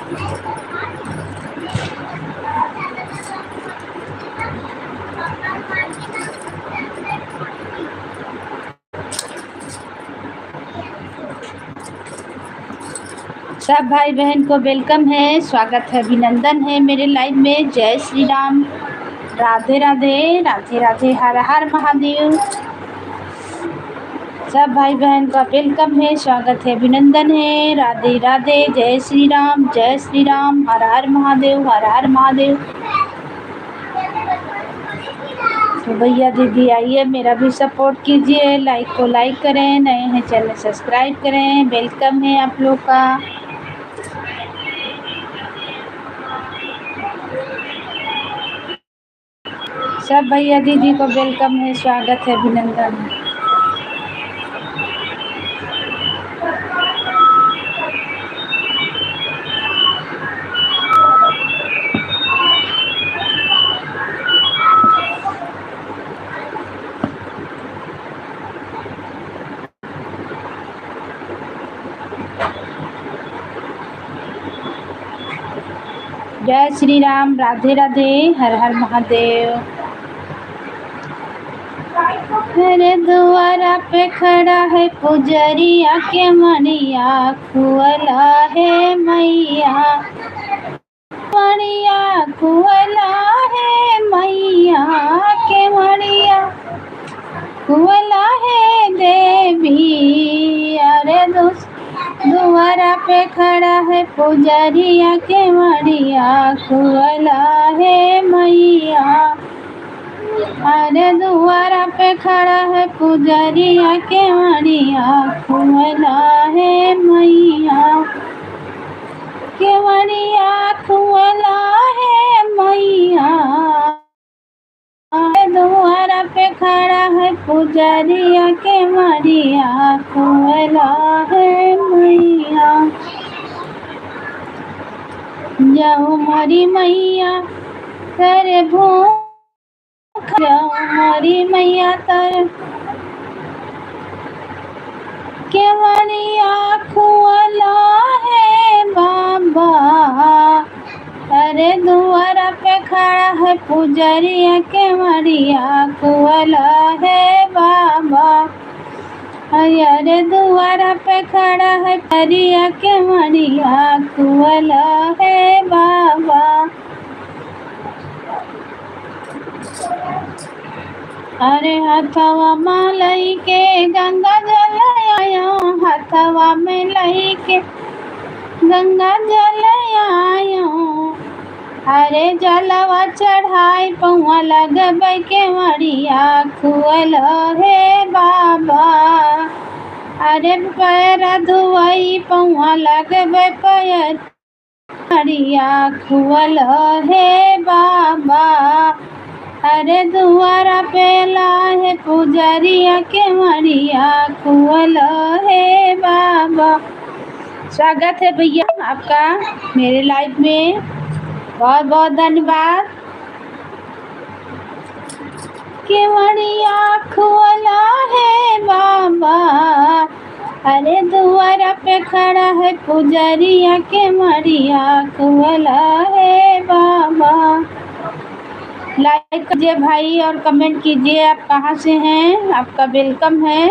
सब भाई बहन को वेलकम है, स्वागत है, अभिनंदन है मेरे लाइव में। जय श्री राम, राधे राधे, राधे राधे, हर हर महादेव। सब भाई बहन का वेलकम है, स्वागत है, अभिनंदन है। राधे राधे, जय श्री राम, हर हर महादेव, हर हर महादेव। तो भैया दीदी आइए, मेरा भी सपोर्ट कीजिए, लाइक को लाइक करें, नए हैं चैनल सब्सक्राइब करें। वेलकम है आप लोग का। सब भैया दीदी को वेलकम है, स्वागत है, अभिनंदन है। जय श्री राम, राधे राधे, हर हर महादेव। मेरे द्वारा पे खड़ा है पुजरिया के मणिया, खुअला है मैया, मणिया खुअला है मैया के मणिया, खुअला है देवी। अरे द्वारा पे खड़ा है पुजरिया के मणिया, खुअला है मैया। अरे द्वारा पे खड़ा है पुजरिया के मणिया, खुअला है मैया के मणिया, खुअला है मैया। द्वारा पे खड़ा है पुजरिया के मणिया, खुअला है मैया। जाओ मोरी मैया तेरे भूख, जाओ मोरी मैया तेरे के मणिया, खुअला है बाबा। अरे द्वारा पे खड़ा है पुजरिया के मणिया, खुअला है बाबा। अरे द्वारा पे खड़ा है पुजरिया के मणिया, खुअला है बाबा। अरे हथवा में लई के गंगा जल आयो, हथवा में लई के गंगा जल आयो। अरे जलवा चढ़ाई पौआ लगबै के मणिया, खुअला है बाबा। अरे पैर धुआई पौआ लगबै पैर मणिया, खुअला है बाबा। अरे द्वारा पे लाए पुजरिया के मणिया, खुअला है बाबा। स्वागत है भैया आपका मेरे लाइव में, बहुत बहुत धन्यवाद। के मणिया खुअला है बाबा। अरे द्वारा पे खड़ा है पुजरिया के मणिया, खुअला है बाबा। लाइक कीजिए भाई और कमेंट कीजिए आप कहाँ से हैं, आपका वेलकम है।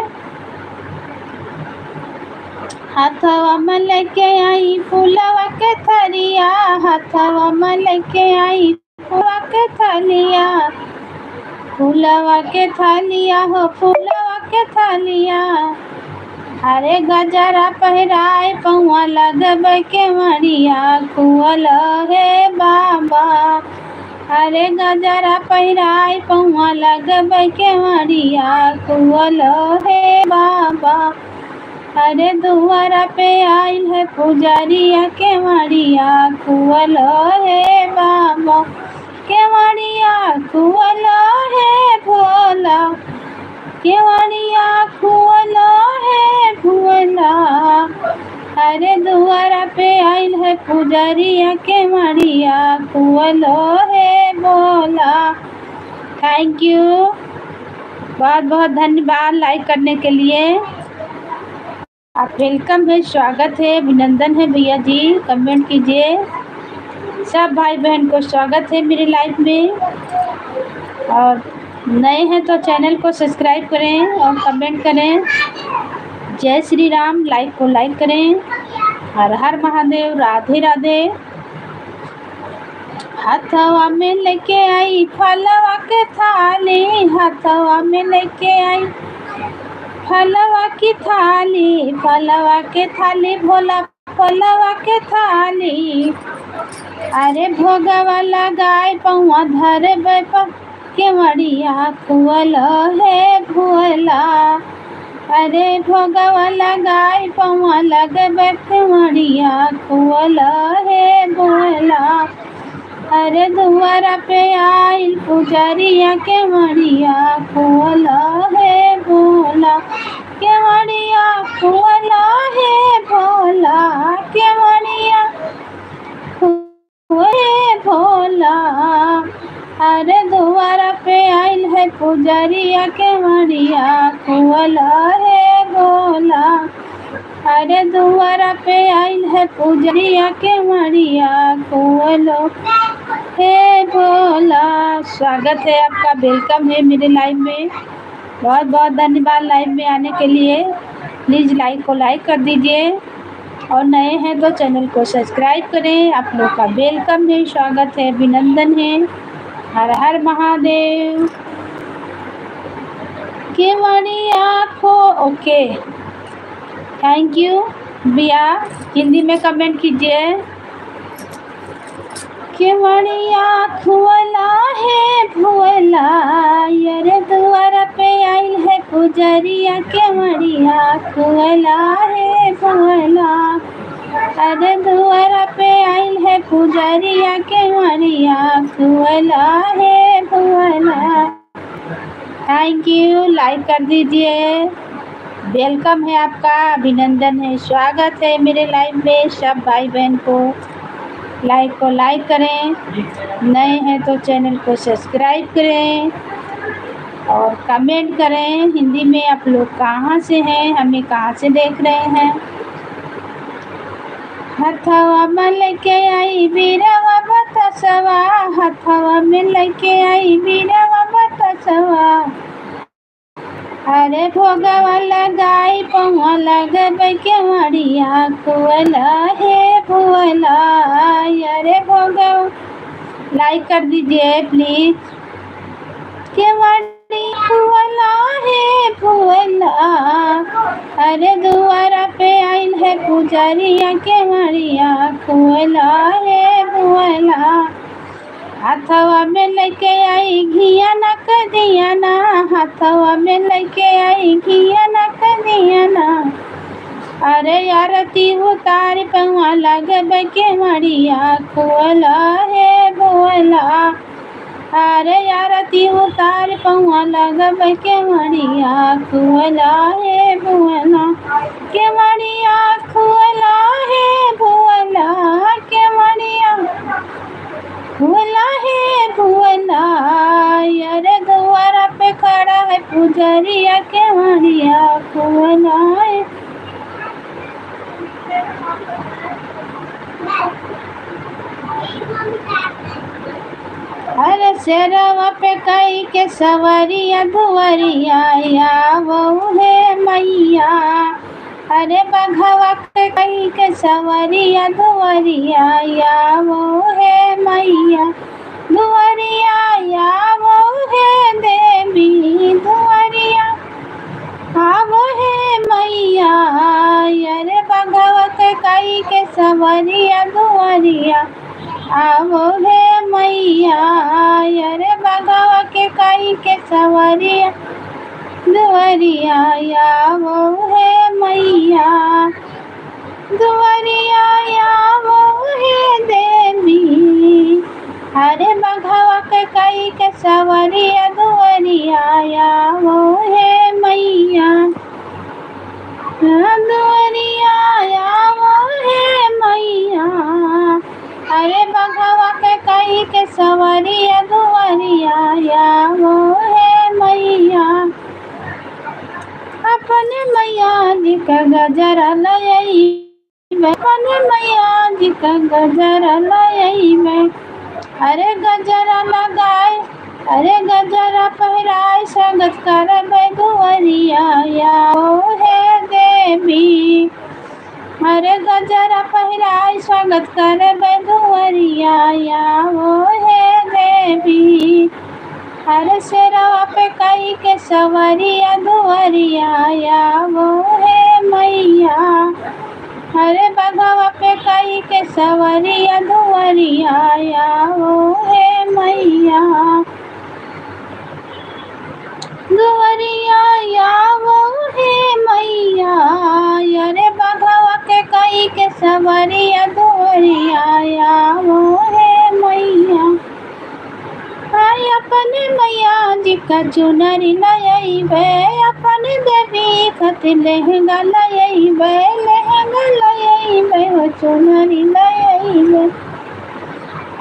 हाथवा में लेके आई फूलवा के थरिया, हाथवा में लेके आई फूलवा के थलिया, फूलवा के थलिया हो फूलवा के थलिया। अरे गजरा पहराए पौआ लगबै के मणिया, खुअला है बाबा। अरे गजरा पहराए पौआ लगबै के मणिया, खुअला है बाबा। अरे द्वारा पे आइल है पुजरिया के मणिया, खुअला है बाबा के मणिया, खुअला है भोला के मणिया, खुअला है भोला। अरे द्वारा पे आइल है पुजरिया के मणिया, खुअला है भोला। थैंक यू, बहुत बहुत धन्यवाद लाइक करने के लिए। आप वेलकम है, स्वागत है, अभिनंदन है भैया जी। कमेंट कीजिए। सब भाई बहन को स्वागत है मेरे लाइफ में। और नए हैं तो चैनल को सब्सक्राइब करें और कमेंट करें। जय श्री राम। लाइक को लाइक करें। हर हर महादेव। राधे राधे। हाथवा में लेके आई फलवा के थाली, हाथवा में लेके आई फलवा की थाली, फलवा के थाली भोला फलवा के थाली। अरे भोगवा लगाए पौआ धरे बैपा के मड़िया खुअल है भोला। अरे भोगवा लगाए पौआ लगे के मड़िया खुअल है भोला। अरे दुआरा पे आइल पुजरिया के मड़िया खुअला है भोला, के मड़िया खुअला है भोला, के मड़िया खुए भोला। अरे दुआरा पे आइल है पुजरिया के मड़िया खुअला है भोला। अरे दुआरा पे आइल है पुजरिया के मड़िया खुअलो हे भोला। स्वागत है आपका, वेलकम है मेरे लाइव में। बहुत बहुत धन्यवाद लाइव में आने के लिए। प्लीज़ लाइक को लाइक कर दीजिए और नए हैं तो चैनल को सब्सक्राइब करें। आप लोग का वेलकम है, स्वागत है, अभिनंदन है। हर हर महादेव। के मड़िया खो ओके, थैंक यू भैया। हिंदी में कमेंट कीजिए। के मड़िया खुअला है भोला, यारे दुआरा पे आइल है पुजरिया के मड़िया खुअला है भोला। अरे दुआरा पे आइल है पुजरिया के मड़िया खुअला है भोला। थैंक यू, लाइक कर दीजिए। वेलकम है आपका, अभिनंदन है, स्वागत है मेरे लाइव में। सब भाई बहन को लाइक को लाइक करें, नए हैं तो चैनल को सब्सक्राइब करें और कमेंट करें। हिंदी में आप लोग कहाँ से हैं, हमें कहाँ से देख रहे हैं। हथवा में लेके आई बीरवा बतसवा, हथवा में लेके आई बीरवा बतसवा। अरे भोगवा लगाई पौआ लगबे के मड़िया खुअला है भोला। अरे भोगवा लाइक कर दीजिए प्लीज। के मड़ी खुअला है भोला। अरे दुआरा पे आइल है पुजरिया के मड़िया खुअला है भोला। हाथवा में लेके आई घिया न कदिया ना, हाथवा में लेके आई घिया न कदिया ना। अरे आरती उतार पौआ लगबे के मड़िया खुअला है भोला। अरे आरती उतार पौआ लगबे के मड़िया खुअला है भोला, के मड़िया खुअला है भोला, के मड़िया खुअला है भोला। अरे दुआरा पे खड़ा है पुजरिया के मड़िया खुअला है। अरे शेरवा पे कई के सवरिया दुआरिया आवो है मैया। अरे बघवा के कई के सवरिया दुआरिया आवो है मैया। दुआरिया आवो है देवी, दुआरिया आवो है मैया। अरे बघवा के कई के सवरिया दुआरिया आवो है मैया। अरे बघवा के कई के सवरिया दुआरिया आवो है मैया। दुआरिया आवो है देवी। अरे बघवा के कई के सवरिया दुआरिया आवो है मैया। दुआरिया आवो है मैया। अरे बघवा के कई के सवरिया दुआरिया आवो है मैया। अपने मैया जी का गजरा लइबे, अपने मैया जी का गजरा लइबे। अरे गजरा लगाए, अरे गजरा पहिराए, स्वागत करबे दुआरिया आओ हे देवी। अरे गजरा पहिराए, स्वागत करबे दुआरिया आओ हे देवी। अरे शेरवा पे कई के सवरिया दुआरिया आओ हे मैया। अरे बघवा पे कई के सवरिया दुआरिया आओ हे मैया। दुआरिया आओ हे मैया। अरे बघवा के कई के सवरिया दुआरिया आओ हे मैया। आई अपने मैया जी का चुनरी लइबे, अपने देवी खातिर लहंगा लइबे, लहंगा लइबे हो चुनरी लइबे।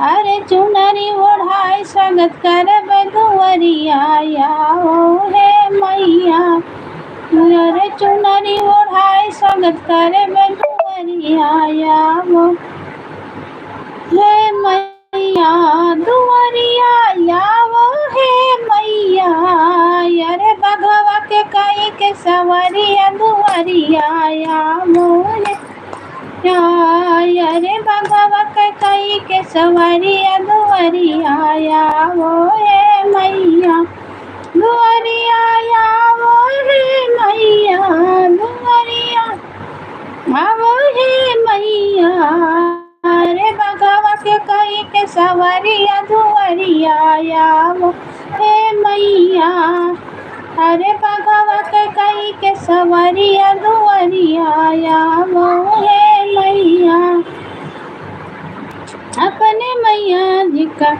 अरे चुनरी ओढ़ाई, स्वागत करबे दुआरिया आओ हे मैया। अरे चुनरी ओढ़ाई, स्वागत करबे दुआरिया आओ हे मैया। दुआरिया आओ हे मैया। अरे बघवा के कई के सवरिया दुआरिया आओ हे। अरे बघवा के कई के सवरिया दुआरिया आओ हे मैया। दुआरिया आओ हे मैया। दुआरिया आओ हे मैया। अरे बघवा के कई के सवरिया दुआरिया आओ हे मैया। अरे बघवा के कई के सवरिया दुआरिया आओ हे मैया। अपने मैया जी का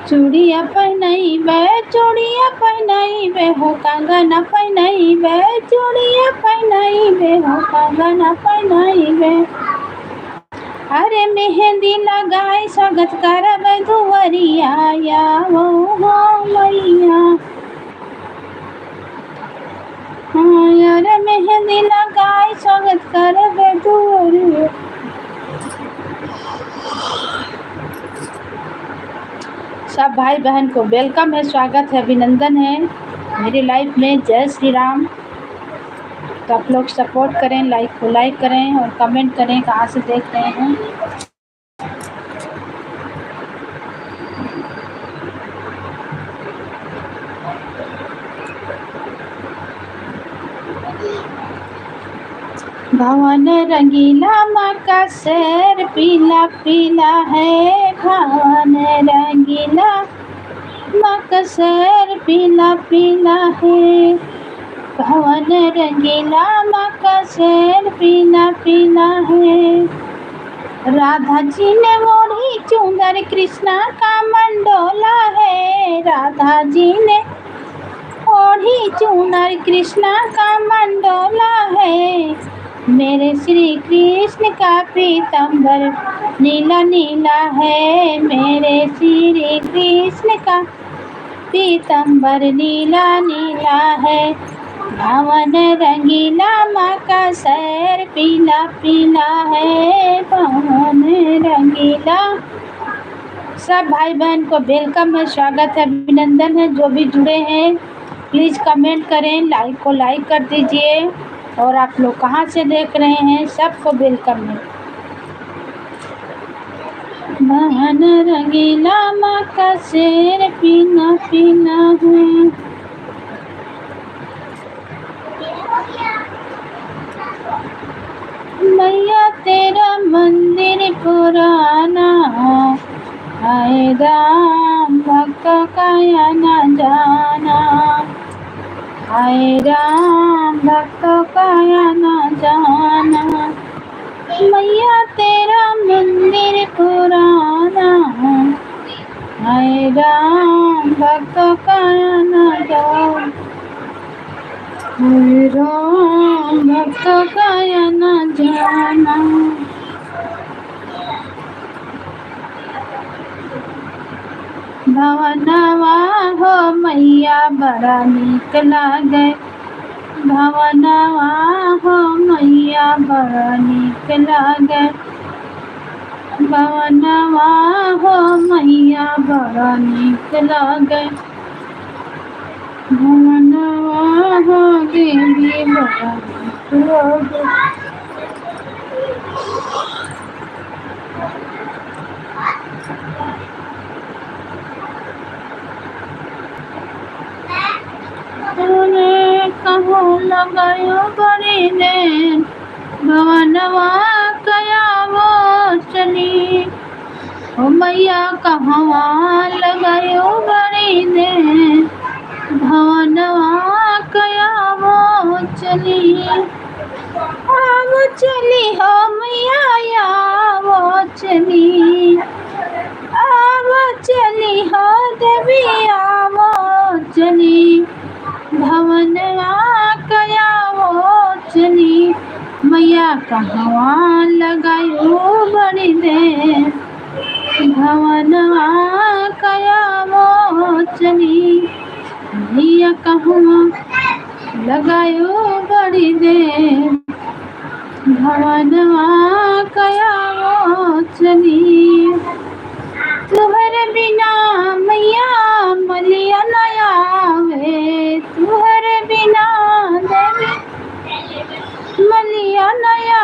चूड़िया पहनइबे, चूड़िया पहनइबे हो, कंगना पहनइबे, चूड़िया पहनइबे हो, कंगना पहनइबे। अरे मेहंदी लगाई, स्वागत करबे दुआरिया आओ हो मैया। अरे मेहंदी लगाई, स्वागत करबे दुआरिया। सब भाई बहन को वेलकम है, स्वागत है, अभिनंदन है मेरी लाइफ में। जय श्री राम। तो आप लोग सपोर्ट करें, लाइक को लाइक करें और कमेंट करें कहाँ से देख रहे हैं। भवन रंगीला, माँ का शेर पीला पीला है। भवन रंगीला, माँ का शेर पीला पीला है। भवन रंगीला, माँ का शेर पीला पीला है। राधा जी ने ओढ़ी चुंदर, कृष्णा का मंडोला है। राधा जी ने ओढ़ी चुनर, कृष्णा का मंडोला है। मेरे श्री कृष्ण का पीतांबर नीला नीला है। मेरे श्री कृष्ण का पीतांबर नीला नीला है। भवन रंगीला, माँ का शेर पीला पीला है। भवन रंगीला। सब भाई बहन को वेलकम है, स्वागत है, अभिनंदन है। जो भी जुड़े हैं प्लीज़ कमेंट करें, लाइक को लाइक कर दीजिए। और आप लोग कहाँ से देख रहे हैं, सबको वेलकम है। भवन रंगीला, माँ का शेर पीला पीला है। मैया तेरा मंदिर पुराना, हाय राम भक्तों का आना जाना। हाय राम भक्तों का आना जाना। मैया तेरा मंदिर पुराना, हाय राम भक्तों का आना जाना। हाय राम भक्तों का आना जाना। भवनवा हो मैया बड़ा नीक लागे। भवनवा हो मैया बड़ा नीक लागे। भवनवा हो मैया बड़ा नीक लागे। भवनवा हो देवी बड़ा नीक लागे। कहो लगायो बड़ी देर भवनवा कया वो चली। ओ मैया कहवा लगायो बड़ी देर भवनवा कया वो चली। वो चली हो मैया वो चली। वो चली हो देवी वो चली। भवनवा कया वो चली। मैया कहवा लगायो बड़ी देर भवनवा कया वो चली। मैया कहवा लगायो बड़ी देर भवनवा कया वो चली। तुहरे बिना मैया मलिया नया वे। तुहरे बिना देवी मलिया नया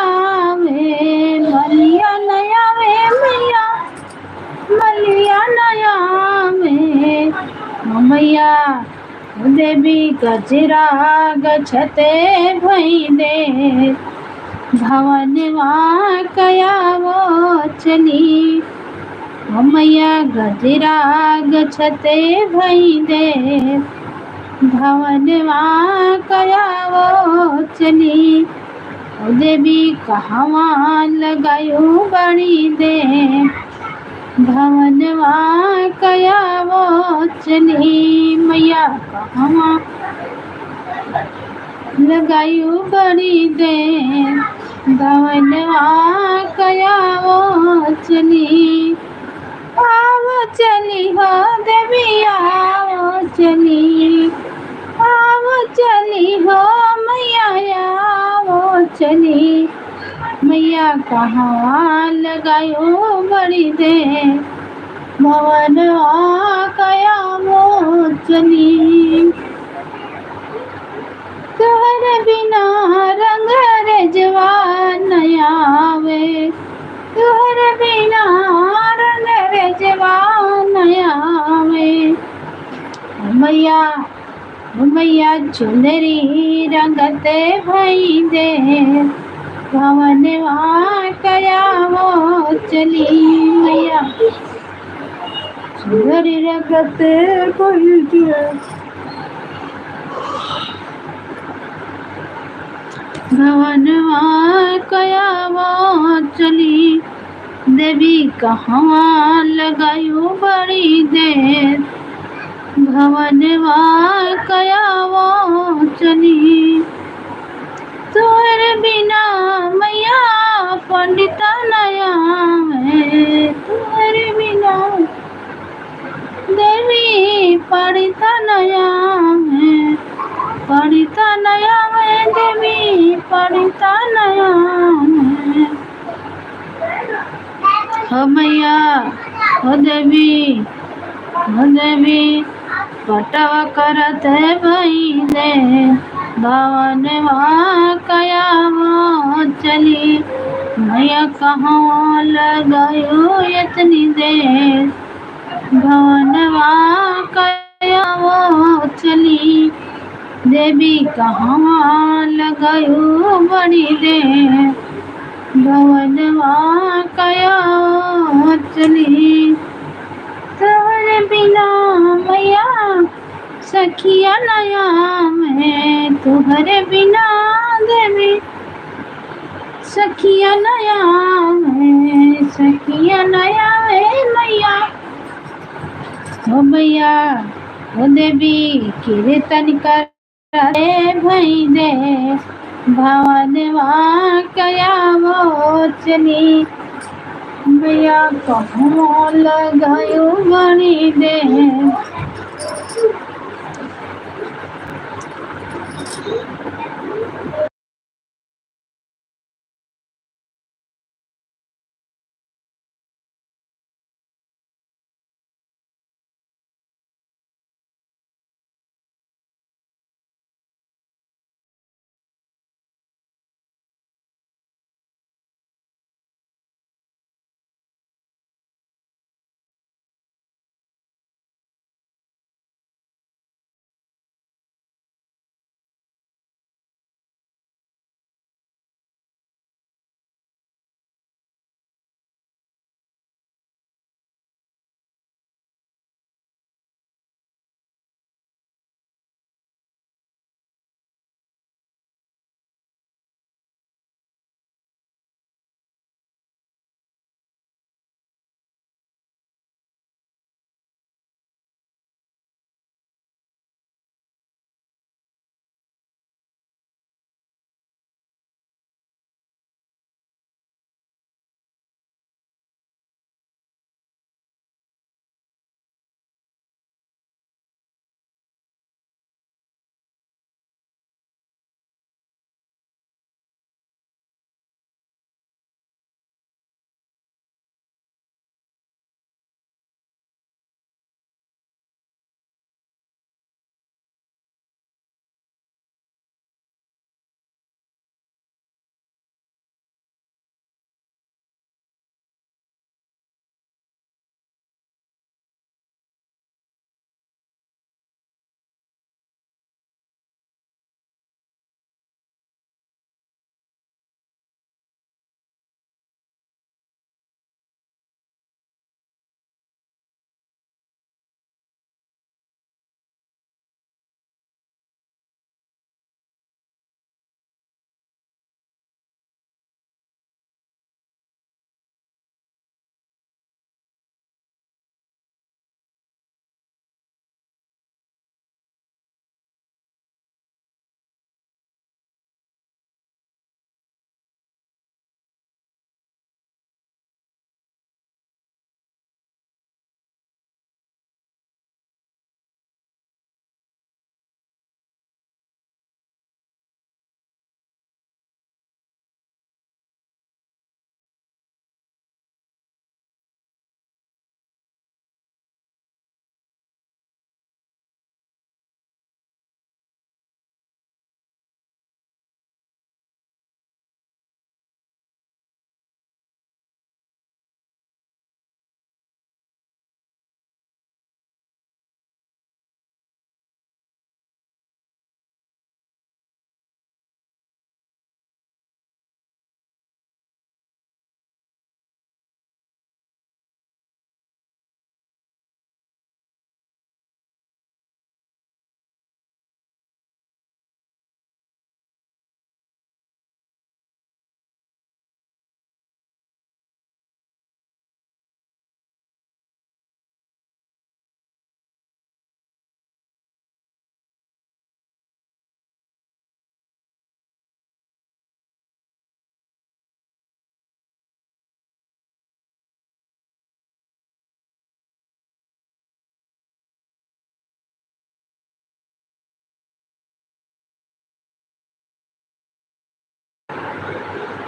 वे। मलिया नया वे मैया मलिया नया वे। मैया देवी गजरा गछते भई दे भवनवा कया वो चली। मैया गजरा गछते भई दे भवनवा कया वो चली। देवी कहवा लगायो बड़ी दे भवनवा कया वो चली। मैया कहवा लगायो बड़ी दे भवनवा कया वो चली। आओ चली हो देवी आओ चली। आओ चली हो मैया आओ चली। मैया कहवा लगायो बड़ी दे भवनवा कया वो चली। तुहरे बिना रंग रेजवा नया वे। तुहरे बिना रंग रेजवा नया वे। मैया मैया चुनरी रंगते भई दे भवनवा कया वो चली। मैया चुनरी रंगते भई दे भवनवा कया वो चली। देवी कहवा लगायो बड़ी देर भवनवा कया वो चली। तोरे बिना मैया पंडिता नया है। तोरे बिना देवी पंडिता नया है। पंडिता नया है देवी पंडिता नया है। हो मैया हो देवी पटवा करत है भई दे भवनवा कया वो चली। मैया कहवा लगायो इतनी देर भवनवा कया वो चली। देवी कहवा लगायो बड़ी देर भवनवा कया वो चली। तोहरे बिना मैया सखिया नया में। तुहरे बिना देवी सखिया नया में। सखिया नया है मैया हो मैया हो देवी कीर्तन करे भई दे भवनवा कया वो चली। मैया कहवा लगायो बड़ी दे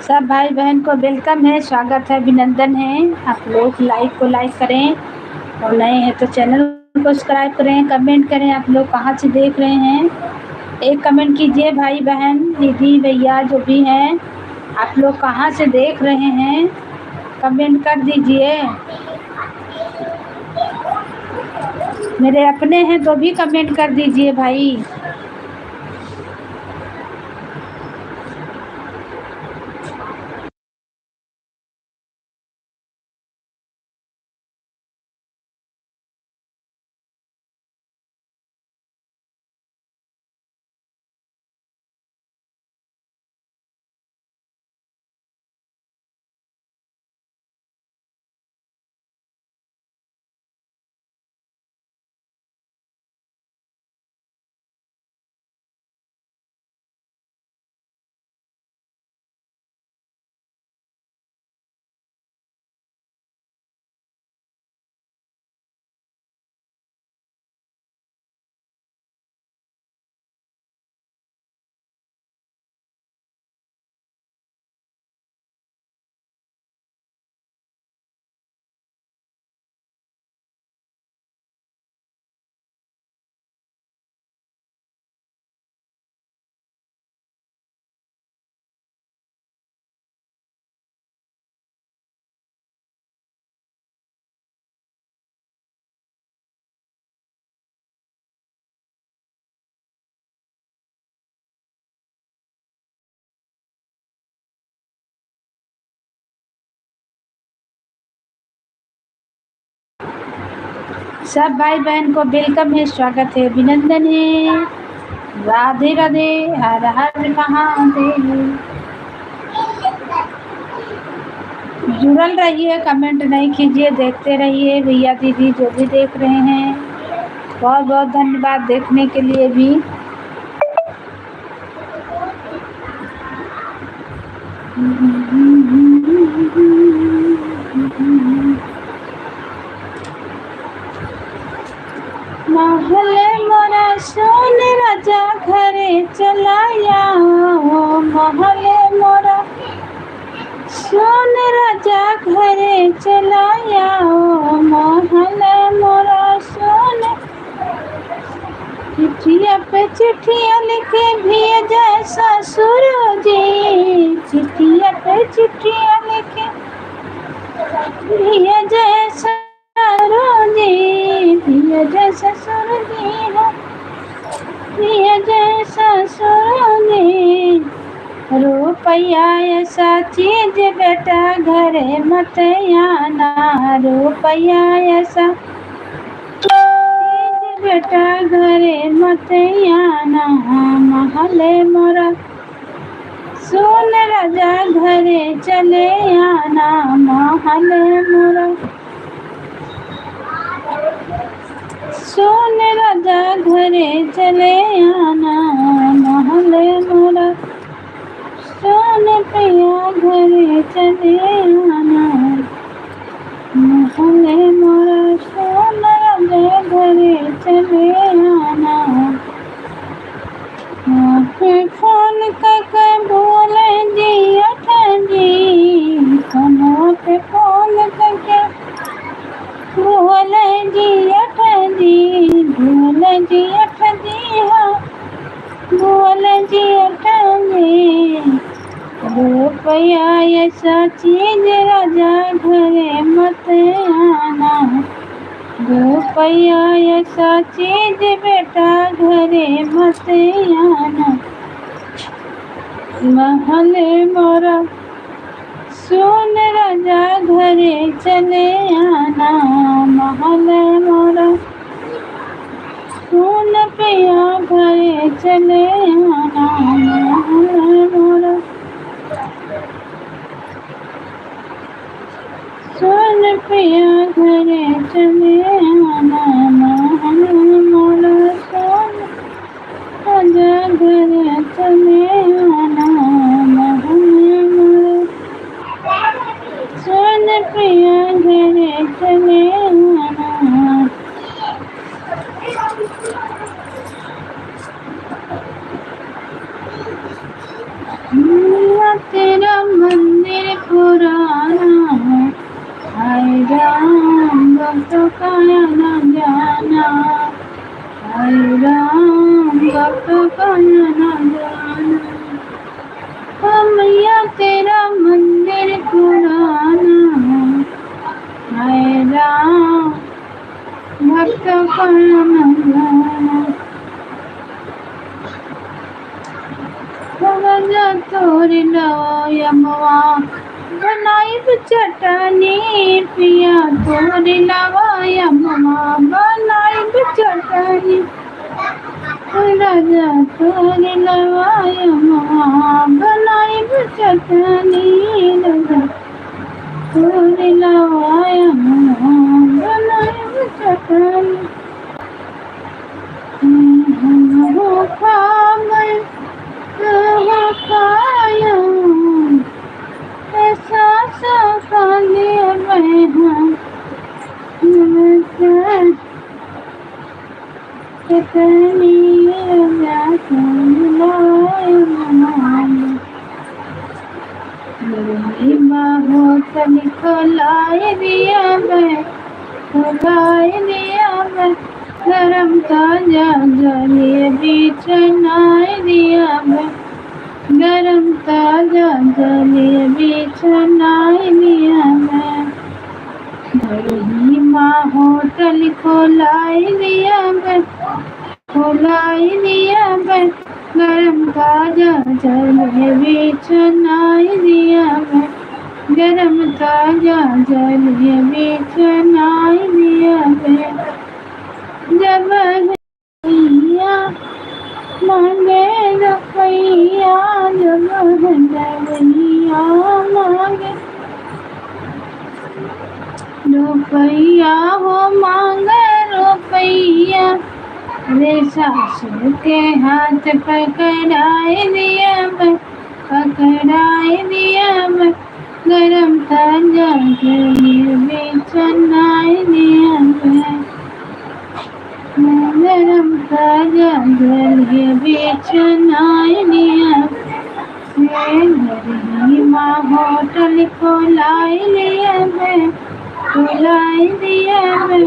सब भाई बहन को वेलकम है, स्वागत है, अभिनंदन है। आप लोग लाइक करें और नए हैं तो चैनल को सब्सक्राइब करें, कमेंट करें। आप लोग कहाँ से देख रहे हैं, एक कमेंट कीजिए। भाई बहन, दीदी, भैया जो भी हैं, आप लोग कहाँ से देख रहे हैं, कमेंट कर दीजिए। मेरे अपने हैं तो भी कमेंट कर दीजिए भाई। सब भाई बहन को वेलकम है, स्वागत है, अभिनंदन है। राधे राधे, हर हर महादेव। जुड़ल रहिए, कमेंट नहीं कीजिए, देखते रहिए। भैया दीदी जो भी देख रहे हैं, बहुत बहुत धन्यवाद देखने के लिए भी। महले मोरा सोन राजा घरे चलाया, महले मोरा सोन राजा घरे चलाया, महले मोरा सोन। चिट्ठिया पे चिट्ठिया लिखे भेजे ससुर जी, चिट्ठिया पे चिट्ठिया लिखे भेजे ससुर जी, भेजे ससुर जी हो, भेजे ससुर जी। रुपया ऐसा चीज बेटा घरे मत आना, रुपया ऐसा चीज बेटा घरे मत आना, महले मोरा सोन राजा घरे चले आना, महले मोरा सोन राजा घरे चले आना, महले मोरा सोन पिया घरे चले आना, महले मोरा सोन राजा घरे चले आना। फोन करके बोले जी अठ जी, कनवा पे फोन करके बोले जी अठ जी, बोले जी अठ जी हाँ, बोले जी अठ जी। रुपया ऐसा चीज राजा घरे मत आना, रुपया ऐसा चीज बेटा घरे मत आना, महले मोरा सोन राजा घरे चले आना, महले मोरा सोन पिया घरे चले आना, महले मोरा सोन पिया घरे चले आना, महले मोरा सोन राजा घरे चले आना, महले मोरा सोन पिया घरे चले आना। तेरा मन राम भक्त काया न जाना, हाय राम भक्त काया न जाना। मैया तेरा मंदिर पुराना, हाय राम भक्त काया न जाना। भगजा तोरी लयमवा बनाई चटनी, पिया तोरी लयमवा बनाई चटनी। राजा तोरी लयमवा बनाई चटनी, राजा तोरी लयमवा बनाई चटनी। खाया ऐसा सखाने में कितनी मेरी बाहों तनी खोलाई दिया मैं, खोलाई दिया मैं। गरम ताजा जलेबी छनाई दिया मैं, गरम ताजा जलेबी छनाई दिया मैं। माँ होटल खोलाई दिया मैं, खोलाई दिया मैं। गरम ताजा जलेबी छनाई दिया मैं, गरम ताजा जलेबी छनाई दिया मैं। जब भैया मांगे रुपैया, जब भैया मांगे रुपैया हो मांगे रुपैया, रे सासू के हाथ पकड़ाए दिया मैं, पकड़ाए दिया मैं। गरम ताजा जलेबी छनाई दिया मैं, गरम ताजा जलेबी छनाई दिया मैं। माँ होटल खोलाई लिया मैं, खोलाई दिया मैं।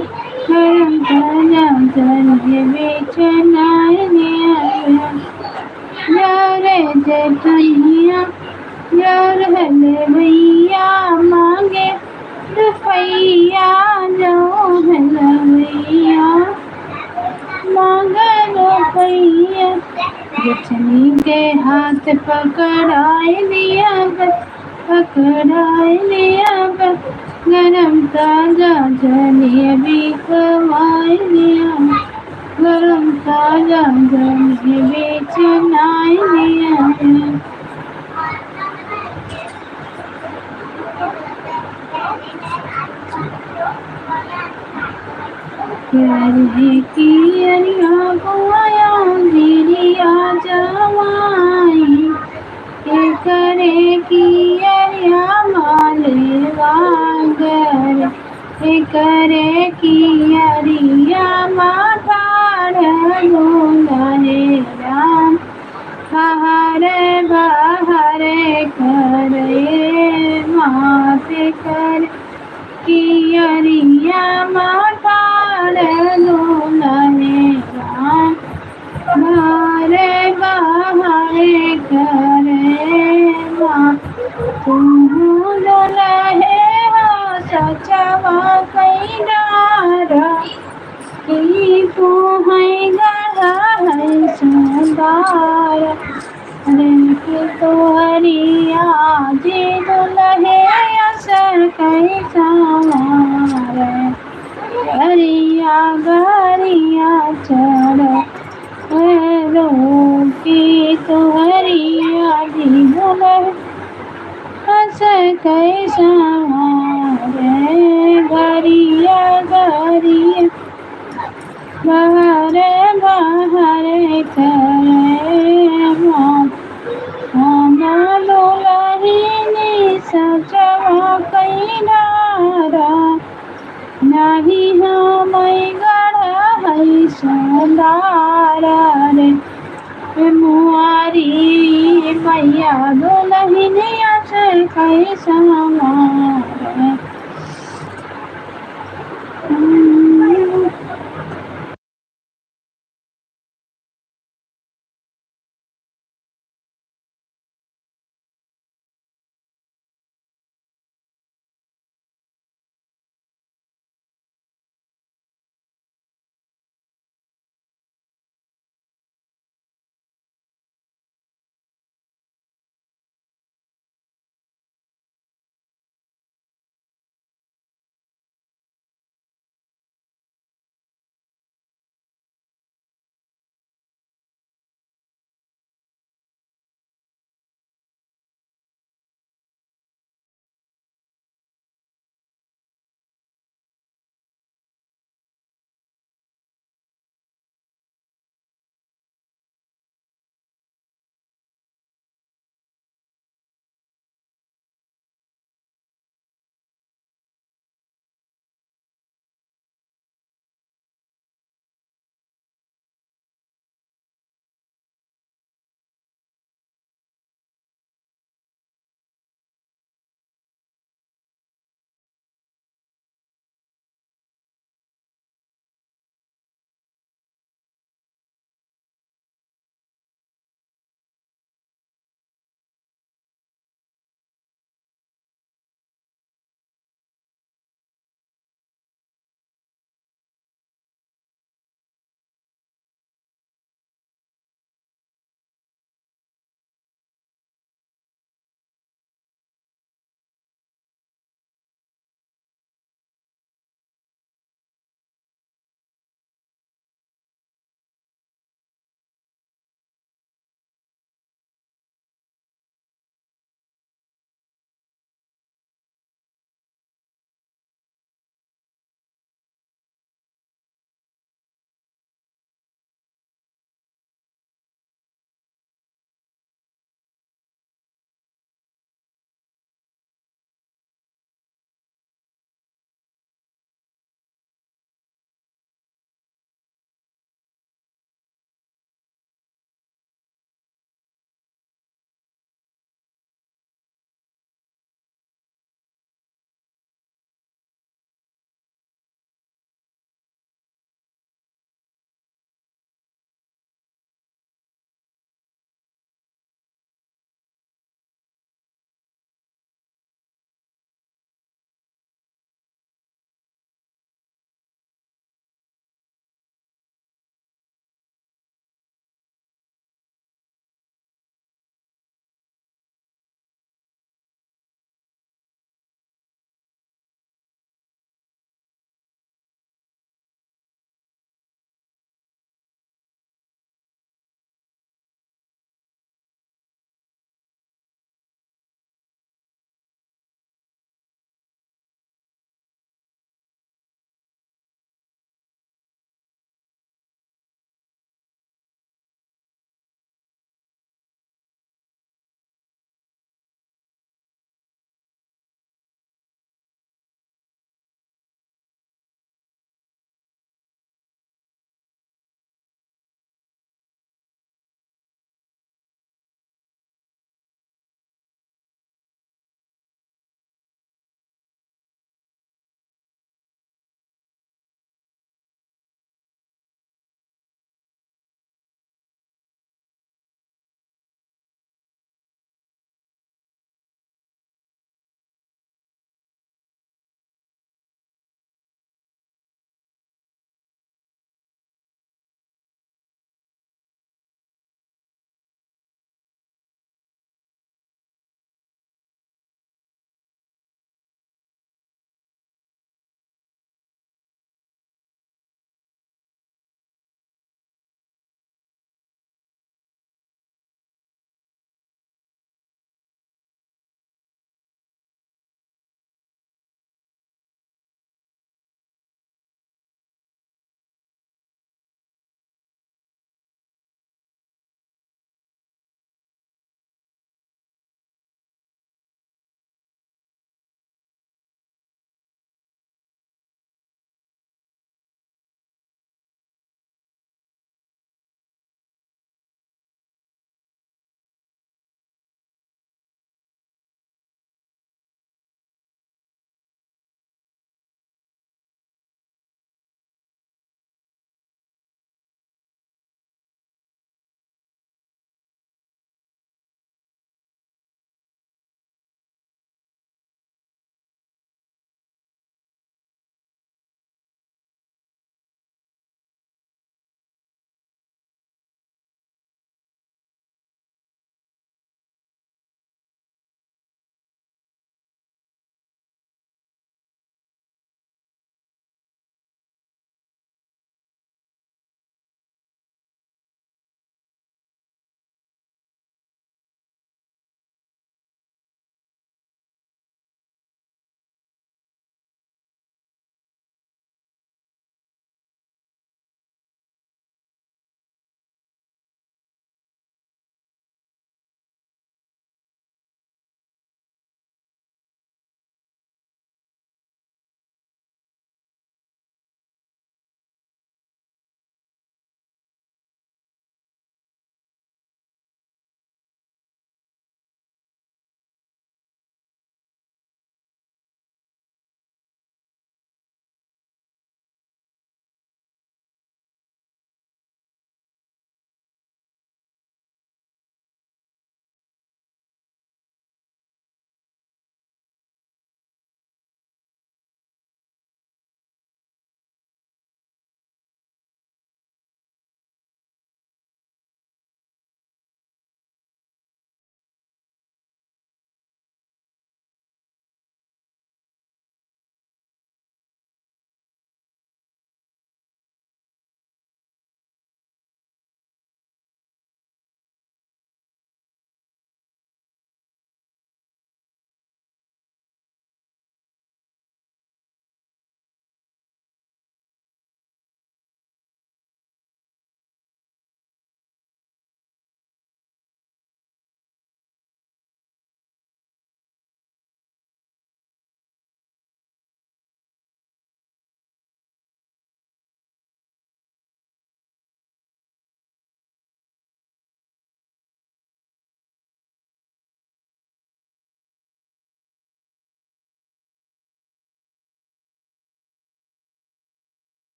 गरम ताजा जलेबी छनाई दिया मैं। यारे जेठनिया यार हले भैया मांगे रुपैया, जाओ हले भैया मांगे रुपैया। जेठनी के हाथ पकड़ाए दिया मैं, पकड़ाए दिया मैं। गरम ताजा जलेबी खवाए दिया मैं, गरम ताजा जलेबी छनाई दिया मैं। प्यार है कि अरिया गुआया गिरिया जवाई, के करे कि अरिया माले वागर, के करे कि अरिया माठाड़ गोंगारे राम। बाहरे बाहरे करे माते कर कि अरिया माठाड़ गोंगारे राम। बाहरे बाहरे करे माँ तुम दुलहे हो सचवा कई डारा, कि तू है गढ़ा है सुंदर। अरे कि तो हरिया जी दुलहे असर कई सवार, हरिया गरिया चढ़ की तो हरिया जी दुलहे असर कई सवार। गरिया गरिया बाहरे बाहरे करे माँ, हम दुलहिनी सचवा कई डारा। नहीं हम गढ़ा है सुंदरा रे, मुआरी मैया दुलहिनी असर कई सवार।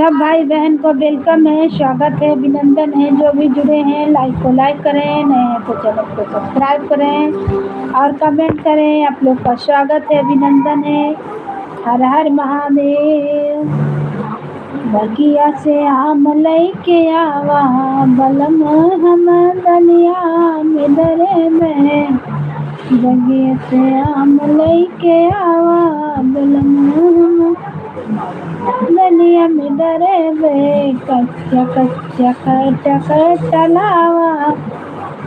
सब भाई बहन को वेलकम है, स्वागत है, अभिनंदन है। जो भी जुड़े हैं लाइक को लाइक करें, नए हैं तो चैनल को सब्सक्राइब करें और कमेंट करें। आप लोग का स्वागत है, अभिनंदन है। हर हर महादेव। बगिया से आम लैके आवा बलम हम दनिया में डरे में। बगिया से आम लैके आवा बलम हम दनिया में डरे वे। कच्चा कच्चा कच्चा कच्चा लावा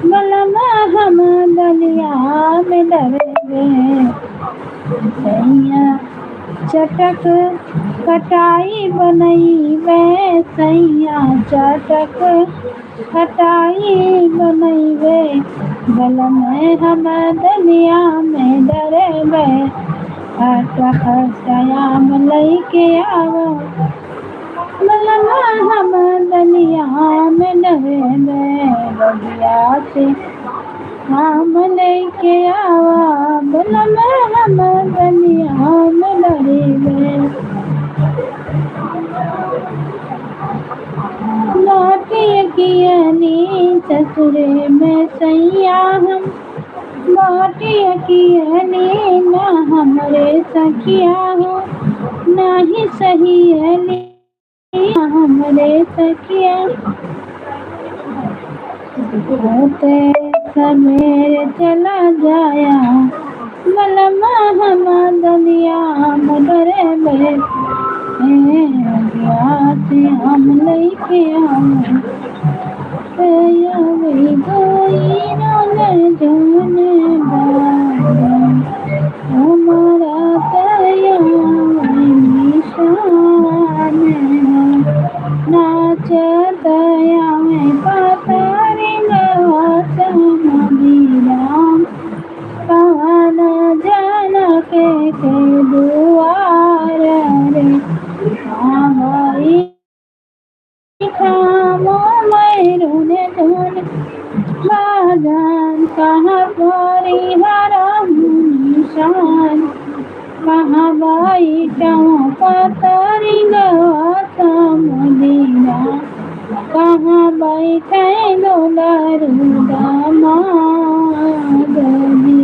बलमा हम दनिया में डरे वे। सैया चटक कटाई बनई वे, सैया चटक कटाई बनई वे। बलम हम दनिया में डरे वे। हटा हटायाम लैके आवा बलमा हम दनिया में डरे वे। बगिया से आम लैके आवा बलमा हम दनिया में डरे वे। लौटी कियनी ससुरे में सैया हम लौटी कियनी न हमरे सखिया हो नहीं सही हमरे सखिया। होते सवेरे चला जाया बलमा हम दनिया में डरे वे। गया से हम लैके आवा गोई न जान हमारा तया निशान नाच दया में पतारी राम कान जान के दुआर रे। भाई खामो मैरूने धुन बाजान कहाँ गोरी हरा निशान। कहाँ बाई टाँव पतारी मदीना कहाँ बैठे दुलरू दामाद जी।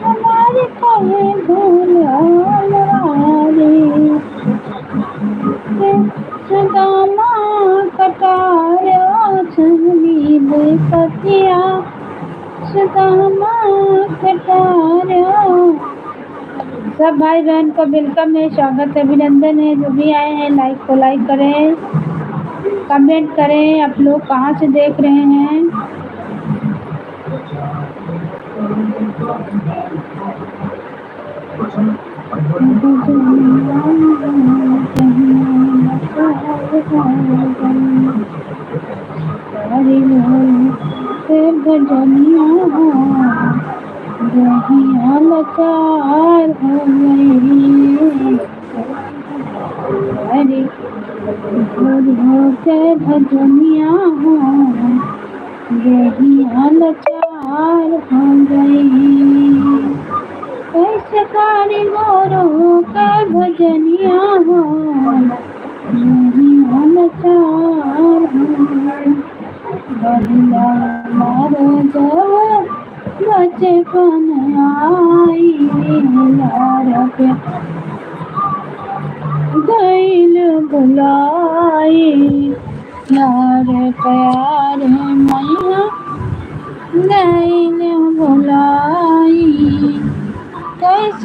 हमारे कहे सदामा कटाया छली बेपतिया सदामा कटाया। सब भाई बहन को वेलकम है, स्वागत है, अभिनंदन है। जो भी आए हैं लाइक को लाइक करें, कमेंट करें। आप लोग कहाँ से देख रहे हैं? भजनिया लाचार हो गई हरे होते भजनिया हो गहिया लाचार हो गई। कैसे कारी गोरो के भजनिया हो गहिया लाचार हो गई। बदला मारो जब बचपन आई लार पे गैल बुलाई यार प्यार मैया गैल बुलाई। कैसे